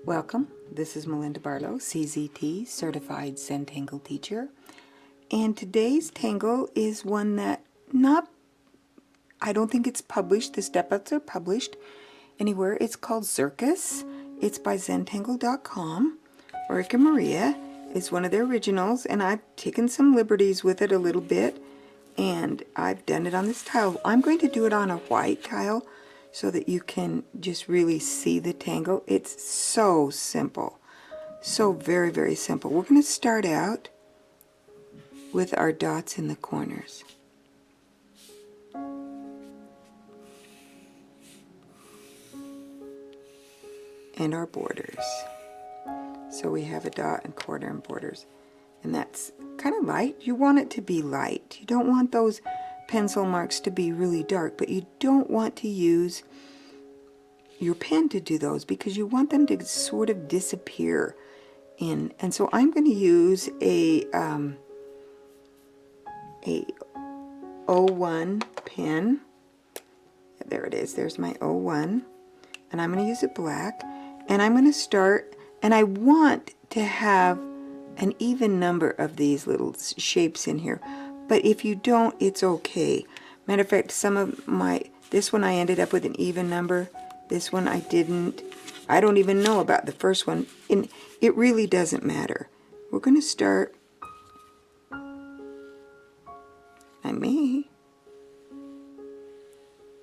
Welcome, this is Melinda Barlow, CZT, Certified Zentangle Teacher. And today's tangle is one that I don't think it's published, the step-ups are published anywhere. It's called Zircus. It's by Zentangle.com. Erica Maria is one of their originals, and I've taken some liberties with it a little bit, and I've done it on this tile. I'm going to do it on a white tile so that you can just really see the tangle. It's so simple. So very, very simple. We're going to start out with our dots in the corners. And our borders. So we have a dot and corner and borders. And that's kind of light. You want it to be light. You don't want those pencil marks to be really dark, but you don't want to use your pen to do those because you want them to sort of disappear in. And so I'm going to use a 01 pen. There it is. There's my 01. And I'm going to use it black. And I'm going to start, and I want to have an even number of these little shapes in here. But if you don't, it's okay. Matter of fact, this one I ended up with an even number. This one I didn't. I don't even know about the first one. And it really doesn't matter. We're going to start,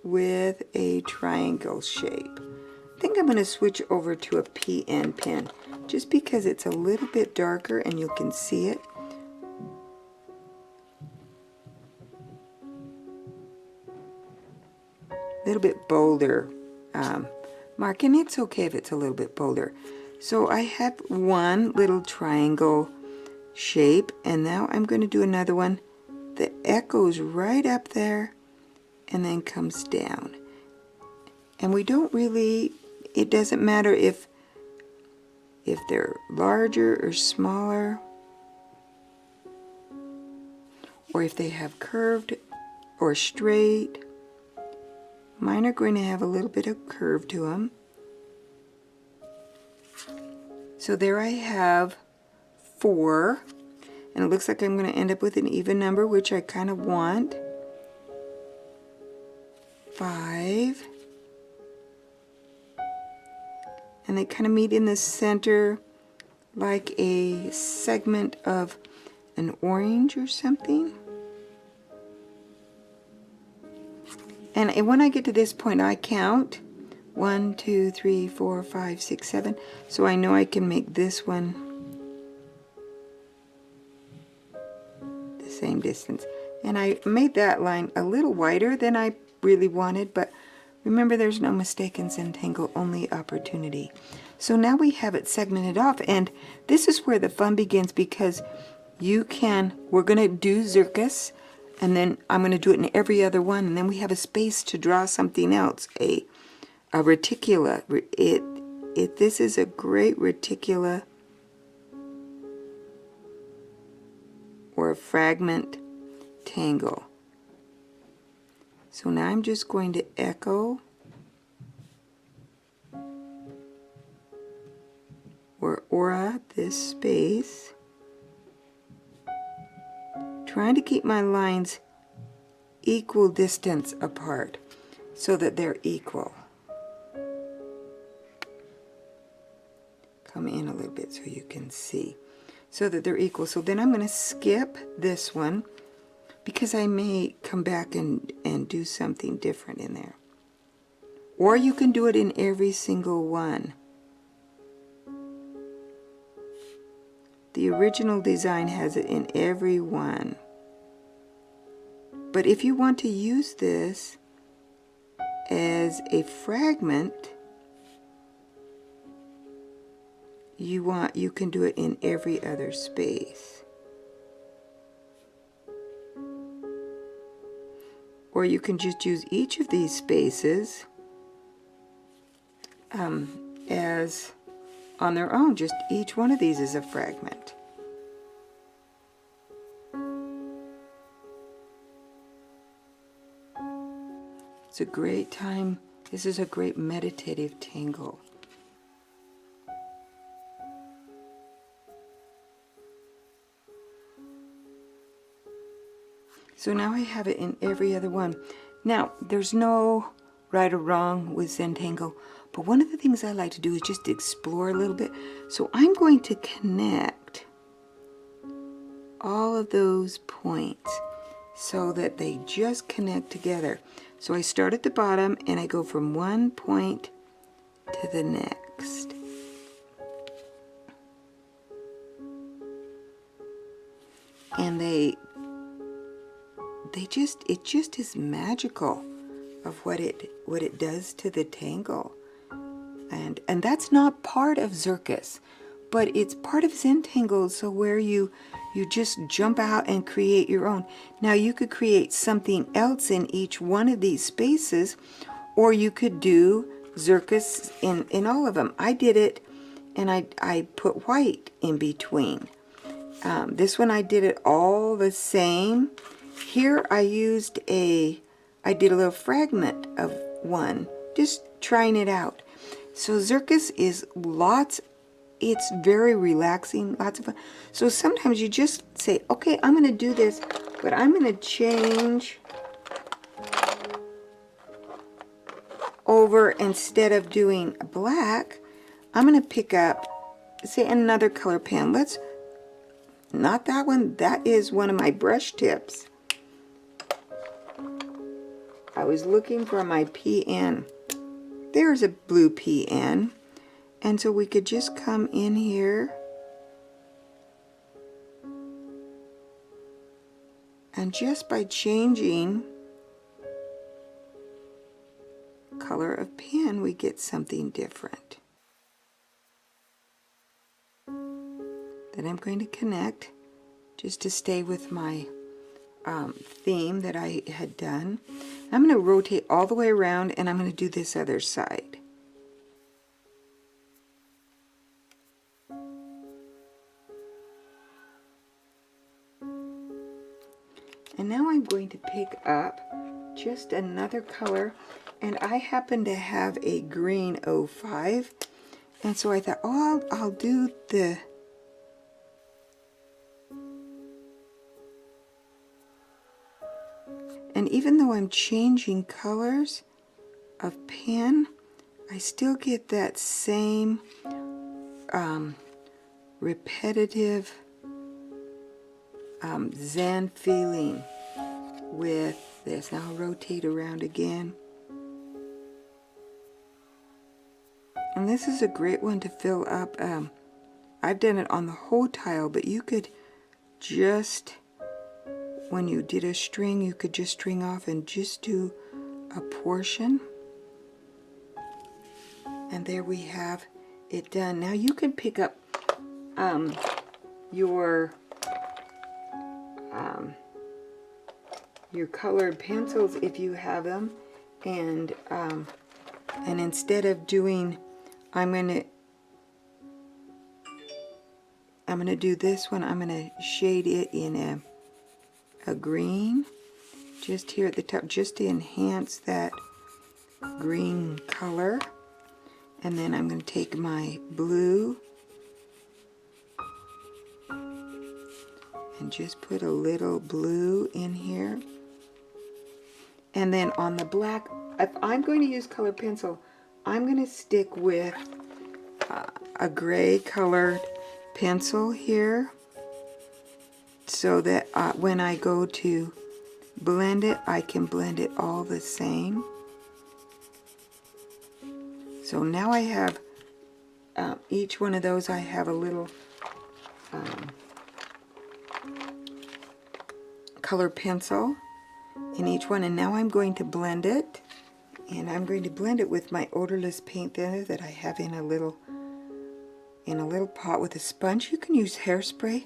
with a triangle shape. I think I'm going to switch over to a PN pen just because it's a little bit darker and you can see it. A little bit bolder mark, and it's okay if it's a little bit bolder. So I have one little triangle shape, and now I'm going to do another one that echoes right up there and then comes down. And we don't really, it doesn't matter if they're larger or smaller, or if they have curved or straight. Mine are going to have a little bit of curve to them. So there I have 4, and it looks like I'm going to end up with an even number, which I kind of want. 5. And they kind of meet in the center like a segment of an orange or something. And when I get to this point, I count 1, 2, 3, 4, 5, 6, 7. So I know I can make this one the same distance. And I made that line a little wider than I really wanted, but remember, there's no mistake in Zentangle, only opportunity. So now we have it segmented off, and this is where the fun begins, because we're going to do Zircus, and then I'm going to do it in every other one, and then we have a space to draw something else, a reticula. This is a great reticula or a fragment tangle. So now I'm just going to echo or aura this space, trying to keep my lines equal distance apart so that they're equal. Come in a little bit so you can see, so that they're equal. So then I'm going to skip this one because I may come back and do something different in there. Or you can do it in every single one. The original design has it in every one. But if you want to use this as a fragment, you can do it in every other space. Or you can just use each of these spaces as on their own. Just each one of these is a fragment. It's a great time. This is a great meditative tangle. So now I have it in every other one. Now, there's no right or wrong with Zentangle, but one of the things I like to do is just explore a little bit. So I'm going to connect all of those points so that they just connect together. So I start at the bottom and I go from one point to the next. And it just is magical of what it does to the tangle. And that's not part of Zircus, but it's part of Zentangle, so where you just jump out and create your own. Now you could create something else in each one of these spaces, or you could do Zircus in all of them. I did it, and I put white in between. This one I did it all the same. Here I did a little fragment of one, just trying it out. So Zircus is it's very relaxing, lots of fun. So sometimes you just say, okay, I'm going to do this, but I'm going to change over. Instead of doing black, I'm going to pick up, say, another color pen. Not that one, that is one of my brush tips. I was looking for my PN. There's a blue PN. And so we could just come in here and just by changing color of pen, we get something different. Then I'm going to connect just to stay with my theme that I had done. I'm going to rotate all the way around and I'm going to do this other side. And now I'm going to pick up just another color, and I happen to have a green 05, and so I thought, oh, I'll do the and even though I'm changing colors of pen, I still get that same repetitive Zen feeling with this. Now I'll rotate around again. And this is a great one to fill up. I've done it on the whole tile, but you could just, when you did a string, you could just string off and just do a portion. And there we have it done. Now you can pick up your colored pencils if you have them, and instead of doing, I'm gonna do this one. I'm gonna shade it in a green just here at the top, just to enhance that green color. And then I'm going to take my blue and just put a little blue in here. And then on the black, if I'm going to use colored pencil, I'm going to stick with a gray colored pencil here, so that when I go to blend it, I can blend it all the same. So now I have each one of those, I have a little color pencil in each one, and now I'm going to blend it, and I'm going to blend it with my odorless paint thinner that I have in a little pot with a sponge. You can use hairspray.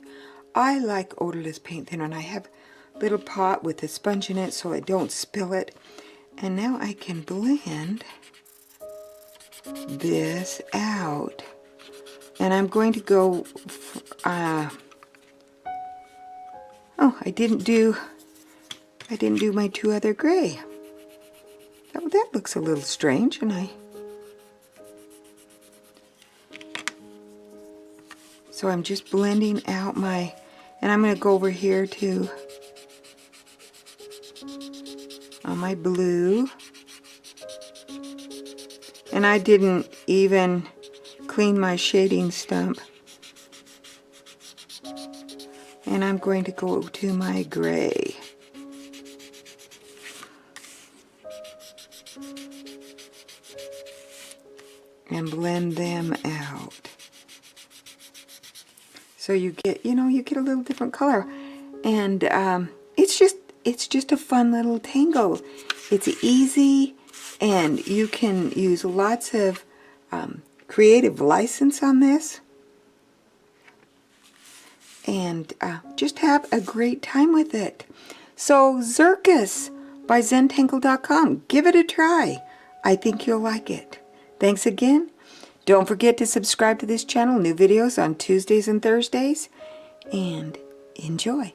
I like odorless paint thinner, and I have a little pot with a sponge in it so I don't spill it. And now I can blend this out, and I'm going to go oh, I didn't do my two other gray. That looks a little strange, and so I'm just blending out my, and I'm going to go over here to on my blue. And I didn't even clean my shading stump. And I'm going to go to my gray. And blend them out. So you get, you get a little different color. And it's just a fun little tangle. It's easy, and you can use lots of creative license on this. And just have a great time with it. So Zircus by Zentangle.com. Give it a try. I think you'll like it. Thanks again. Don't forget to subscribe to this channel. New videos on Tuesdays and Thursdays. And enjoy.